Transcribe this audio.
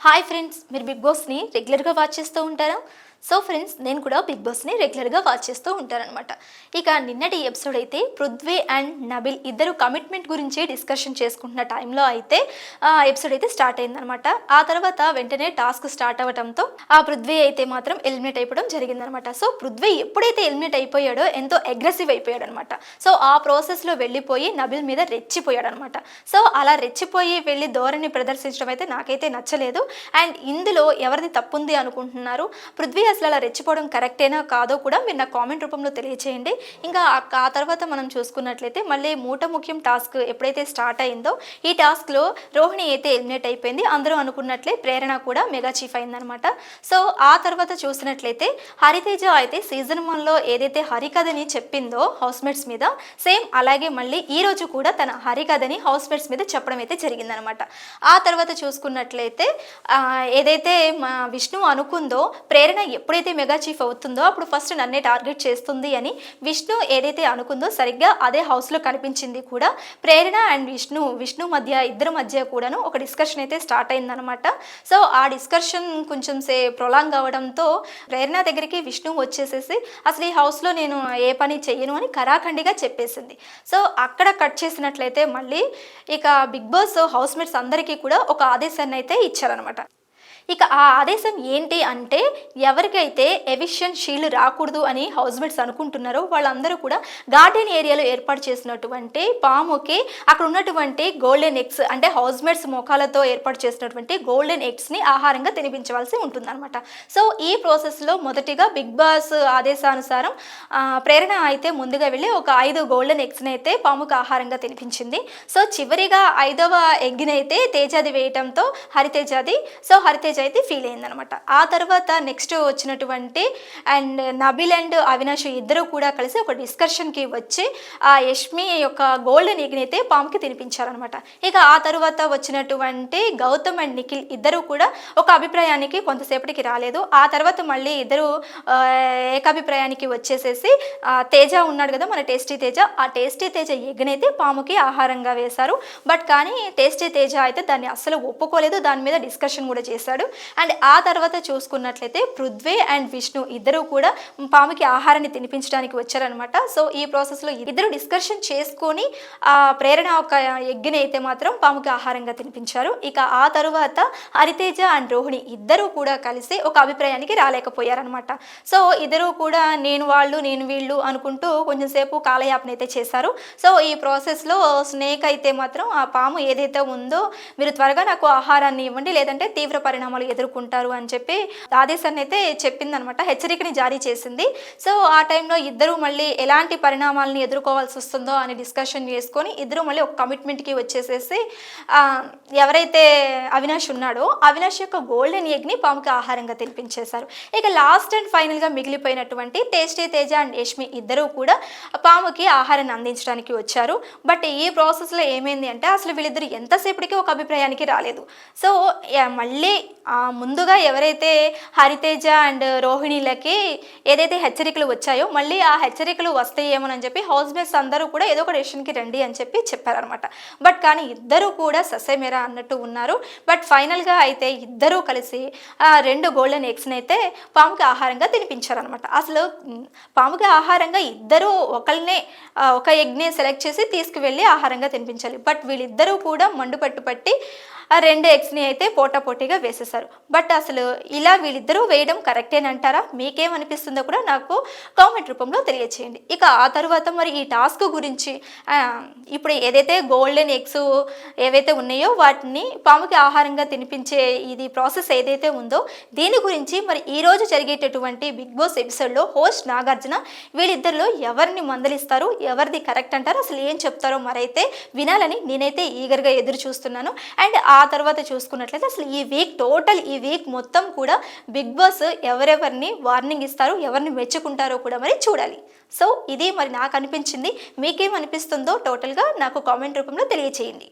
Hi friends, మీరు big బాస్ని రెగ్యులర్గా watch చేస్తూ ఉంటారా? సో ఫ్రెండ్స్, నేను కూడా బిగ్ బాస్ని రెగ్యులర్గా వాచ్ చేస్తూ ఉంటానన్నమాట. ఇక నిన్నటి ఎపిసోడ్ అయితే పృథ్వీ అండ్ నబిల్ ఇద్దరు కమిట్మెంట్ గురించి డిస్కషన్ చేసుకుంటున్న టైంలో అయితే ఎపిసోడ్ అయితే స్టార్ట్ అయిందనమాట. ఆ తర్వాత వెంటనే టాస్క్ స్టార్ట్ అవ్వడంతో ఆ పృథ్వీ అయితే మాత్రం ఎలిమినేట్ అయిపోవడం జరిగిందనమాట. సో పృథ్వీ ఎప్పుడైతే ఎలిమినేట్ అయిపోయాడో ఎంతో అగ్రెసివ్ అయిపోయాడు అనమాట. సో ఆ ప్రాసెస్లో వెళ్ళిపోయి నబిల్ మీద రెచ్చిపోయాడు అనమాట. సో అలా రెచ్చిపోయి వెళ్ళి ధోరణి ప్రదర్శించడం అయితే నాకైతే నచ్చలేదు. అండ్ ఇందులో ఎవరిది తప్పుంది అనుకుంటున్నారు? పృథ్వీ అసలు అలా రెచ్చిపోవడం కరెక్టేనా కాదో కూడా మీరు నా కామెంట్ రూపంలో తెలియచేయండి. ఇంకా ఆ తర్వాత మనం చూసుకున్నట్లయితే మళ్ళీ ముఖ్యం టాస్క్ ఎప్పుడైతే స్టార్ట్ అయిందో ఈ టాస్క్లో రోహిణి అయితే ఎలిమినేట్ అయిపోయింది. అందరూ అనుకున్నట్లే ప్రేరణ కూడా మెగా చీఫ్ అయిందనమాట. సో ఆ తర్వాత చూసినట్లయితే హరితేజ అయితే సీజన్ 1లో ఏదైతే హరికథని చెప్పిందో హౌస్మేట్స్ మీద, సేమ్ అలాగే మళ్ళీ ఈ రోజు కూడా తన హరికథని హౌస్మేట్స్ మీద చెప్పడం అయితే జరిగిందనమాట. ఆ తర్వాత చూసుకున్నట్లయితే ఏదైతే మా విష్ణు అనుకుందో ప్రేరణ ఎప్పుడైతే మెగా చీఫ్ అవుతుందో అప్పుడు ఫస్ట్ నన్నే టార్గెట్ చేస్తుంది అని విష్ణు ఏదైతే అనుకుందో సరిగ్గా అదే హౌస్లో కనిపించింది కూడా. ప్రేరణ అండ్ విష్ణు మధ్య ఇద్దరు మధ్య కూడాను ఒక డిస్కషన్ అయితే స్టార్ట్ అయిందనమాట. సో ఆ డిస్కషన్ కొంచెం ప్రొలాంగ్ అవ్వడంతో ప్రేరణ దగ్గరికి విష్ణు వచ్చేసేసి అసలు ఈ హౌస్లో నేను ఏ పని చెయ్యను అని కరాఖండిగా చెప్పేసింది. సో అక్కడ కట్ చేసినట్లయితే మళ్ళీ ఇక బిగ్ బాస్ హౌస్మేట్స్ అందరికీ కూడా ఒక ఆదేశాన్ని అయితే ఇచ్చారనమాట. ఇక ఆ ఆదేశం ఏంటి అంటే ఎవరికైతే ఎవిక్షన్ షీల్డ్ రాకూడదు అని హౌస్మేట్స్ అనుకుంటున్నారో వాళ్ళందరూ కూడా గార్డెన్ ఏరియాలో ఏర్పాటు చేసినటువంటి పాముకి అక్కడ ఉన్నటువంటి గోల్డెన్ ఎగ్స్ అంటే హౌస్మేట్స్ ముఖాలతో ఏర్పాటు చేసినటువంటి గోల్డెన్ ఎగ్స్ని ఆహారంగా తినిపించవలసి ఉంటుందన్నమాట. సో ఈ ప్రాసెస్లో మొదటిగా బిగ్ బాస్ ఆదేశానుసారం ప్రేరణ అయితే ముందుగా వెళ్ళి ఒక 5 గోల్డెన్ ఎగ్స్ని అయితే పాముకు ఆహారంగా తినిపించింది. సో చివరిగా 5వ ఎగ్ని అయితే తేజాది వేయటంతో హరితేజాది అయితే ఫీల్ అయిందనమాట. ఆ తర్వాత నెక్స్ట్ వచ్చినటువంటి అండ్ నబిల్ అండ్ అవినాష్ ఇద్దరు కూడా కలిసి ఒక డిస్కషన్కి వచ్చి ఆ యష్మి యొక్క గోల్డెన్ ఎగ్ని అయితే పాముకి తినిపించారనమాట. ఇక ఆ తర్వాత వచ్చినటువంటి గౌతమ్ అండ్ నిఖిల్ ఇద్దరు కూడా ఒక అభిప్రాయానికి కొంతసేపటికి రాలేదు. ఆ తర్వాత మళ్ళీ ఇద్దరు ఏకాభిప్రాయానికి వచ్చేసేసి తేజ ఉన్నాడు కదా మన టేస్టీ తేజ, ఆ టేస్టీ తేజ ఎగ్ని అయితే పాముకి ఆహారంగా వేశారు. బట్ కానీ టేస్టీ తేజ అయితే దాన్ని అస్సలు ఒప్పుకోలేదు, దాని మీద డిస్కషన్ కూడా చేశాడు. అండ్ ఆ తర్వాత చూసుకున్నట్లయితే పృథ్వీ అండ్ విష్ణు ఇద్దరు కూడా పాముకి ఆహారాన్ని తినిపించడానికి వచ్చారనమాట. సో ఈ ప్రాసెస్లో ఇద్దరు డిస్కషన్ చేసుకొని ఆ ప్రేరణ ఒక ఎగ్గిని అయితే మాత్రం పాముకి ఆహారంగా తినిపించారు. ఇక ఆ తరువాత హరితేజ అండ్ రోహిణి ఇద్దరు కూడా కలిసి ఒక అభిప్రాయానికి రాలేకపోయారనమాట. సో ఇద్దరు కూడా నేను వాళ్ళు నేను వీళ్ళు అనుకుంటూ కొంచెం సేపు కాలయాపన అయితే చేశారు. సో ఈ ప్రాసెస్లో స్నేక్ అయితే మాత్రం ఆ పాము ఏదైతే ఉందో మీరు త్వరగా నాకు ఆహారాన్ని ఇవ్వండి లేదంటే తీవ్ర పరిణామాలు ఎదుర్కొంటారు అని చెప్పి ఆదేశాన్ని అయితే చెప్పిందనమాట, హెచ్చరికని జారీ చేసింది. సో ఆ టైంలో ఇద్దరు మళ్ళీ ఎలాంటి పరిణామాలని ఎదుర్కోవాల్సి వస్తుందో అని డిస్కషన్ చేసుకొని ఇద్దరు మళ్ళీ ఒక కమిట్మెంట్కి వచ్చేసేసి ఎవరైతే అవినాష్ ఉన్నాడో అవినాష్ యొక్క గోల్డెన్ ఎగ్ని పాముకి ఆహారంగా తినిపించేశారు. ఇక లాస్ట్ అండ్ ఫైనల్గా మిగిలిపోయినటువంటి టేస్టీ తేజ అండ్ యష్మి ఇద్దరు కూడా పాముకి ఆహారాన్ని అందించడానికి వచ్చారు. బట్ ఈ ప్రాసెస్లో ఏమైంది అంటే అసలు వీళ్ళిద్దరు ఎంతసేపటికి ఒక అభిప్రాయానికి రాలేదు. సో మళ్ళీ ముందుగా ఎవరైతే హరితేజ అండ్ రోహిణిలకి ఏదైతే హెచ్చరికలు వచ్చాయో మళ్ళీ ఆ హెచ్చరికలు వస్తాయేమోనని చెప్పి హౌస్మేట్స్ అందరూ కూడా ఏదో ఒక డెసిషన్కి రండి అని చెప్పి చెప్పారనమాట. బట్ కానీ ఇద్దరు కూడా ససేమేరా అన్నట్టు ఉన్నారు. బట్ ఫైనల్గా అయితే ఇద్దరూ కలిసి 2 గోల్డెన్ ఎగ్స్ని అయితే పాముకి ఆహారంగా తినిపించారనమాట. అసలు పాముకి ఆహారంగా ఇద్దరు ఒకళ్ళనే ఒక ఎగ్ని సెలెక్ట్ చేసి తీసుకువెళ్ళి ఆహారంగా తినిపించాలి. బట్ వీళ్ళిద్దరూ కూడా మండు పట్టి ఆ 2 ఎగ్స్ని అయితే పోటాపోటీగా వేసేసారు. బట్ అసలు ఇలా వీళ్ళిద్దరూ వేయడం కరెక్టేనంటారా? మీకేమనిపిస్తుందో కూడా నాకు కామెంట్ రూపంలో తెలియచేయండి. ఇక ఆ తర్వాత మరి ఈ టాస్క్ గురించి ఇప్పుడు ఏదైతే గోల్డెన్ ఎగ్స్ ఏవైతే ఉన్నాయో వాటిని పాముకి ఆహారంగా తినిపించే ఇది ప్రాసెస్ ఏదైతే ఉందో దీని గురించి మరి ఈరోజు జరిగేటటువంటి బిగ్ బాస్ ఎపిసోడ్లో హోస్ట్ నాగార్జున వీళ్ళిద్దరిలో ఎవరిని మందలిస్తారు, ఎవరిది కరెక్ట్ అంటారు, అసలు ఏం చెప్తారో మరైతే వినాలని నేనైతే ఈగర్గా ఎదురు చూస్తున్నాను. అండ్ ఆ తర్వాత చూసుకున్నట్లయితే అసలు ఈ వీక్ మొత్తం కూడా బిగ్ బాస్ ఎవరెవరిని వార్నింగ్ ఇస్తారు, ఎవరిని మెచ్చుకుంటారో కూడా మరి చూడాలి. సో ఇది మరి నాకు అనిపించింది. మీకేమనిపిస్తుందో టోటల్గా నాకు కామెంట్ రూపంలో తెలియచేయండి.